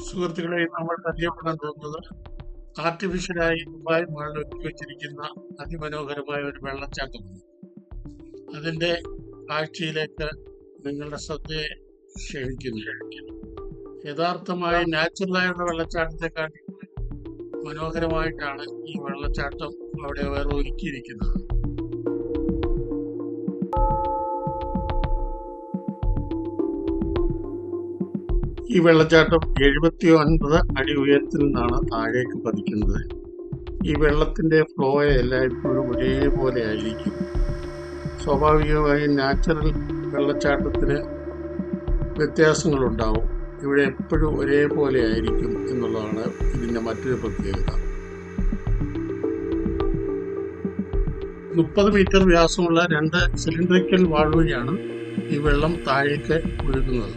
സുഹൃത്തുക്കളെ, നമ്മൾ പരിചയപ്പെടാൻ പോകുന്നത് ആർട്ടിഫിഷ്യലായി ദുബായ് മാളിൽ ഒരുക്കി വെച്ചിരിക്കുന്ന അതിമനോഹരമായ ഒരു വെള്ളച്ചാട്ടമാണ്. അതിൻ്റെ കാഴ്ചയിലേക്ക് നിങ്ങളുടെ ശ്രദ്ധയെ ക്ഷണിക്കുന്നു. യഥാർത്ഥമായി നാച്ചുറലായുള്ള വെള്ളച്ചാട്ടത്തെക്കാട്ടി മനോഹരമായിട്ടാണ് ഈ വെള്ളച്ചാട്ടം അവിടെ വേറെ ഒരുക്കിയിരിക്കുന്നത്. ഈ വെള്ളച്ചാട്ടം 79 അടി ഉയരത്തിൽ നിന്നാണ് താഴേക്ക് പതിക്കുന്നത്. ഈ വെള്ളത്തിൻ്റെ ഫ്ലോ എല്ലായ്പ്പോഴും ഒരേപോലെ ആയിരിക്കും. സ്വാഭാവികമായും നാച്ചുറൽ വെള്ളച്ചാട്ടത്തിന് വ്യത്യാസങ്ങളുണ്ടാവും. ഇവിടെ എപ്പോഴും ഒരേപോലെ ആയിരിക്കും എന്നുള്ളതാണ് ഇതിൻ്റെ മറ്റൊരു പ്രത്യേകത. 30 മീറ്റർ വ്യാസമുള്ള 2 സിലിണ്ടറിക്കൽ വാൾ വഴിയാണ് ഈ വെള്ളം താഴേക്ക് ഒഴുകുന്നത്.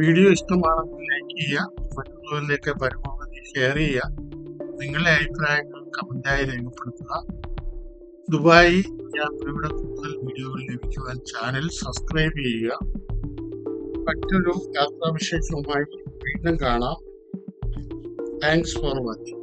വീഡിയോ ഇഷ്ടമാണെങ്കിൽ ലൈക്ക് ചെയ്യുക, മറ്റുള്ളവരിലേക്ക് പരമാവധി ഷെയർ ചെയ്യുക. നിങ്ങളുടെ അഭിപ്രായങ്ങൾ കമന്റായി രേഖപ്പെടുത്തുക. ദുബായ് യാത്രയുടെ കൂടുതൽ വീഡിയോകൾ ലഭിക്കുവാൻ ചാനൽ സബ്സ്ക്രൈബ് ചെയ്യുക. മറ്റൊരു യാത്രാവിശേഷവുമായി വീണ്ടും കാണാം. Thanks for watching.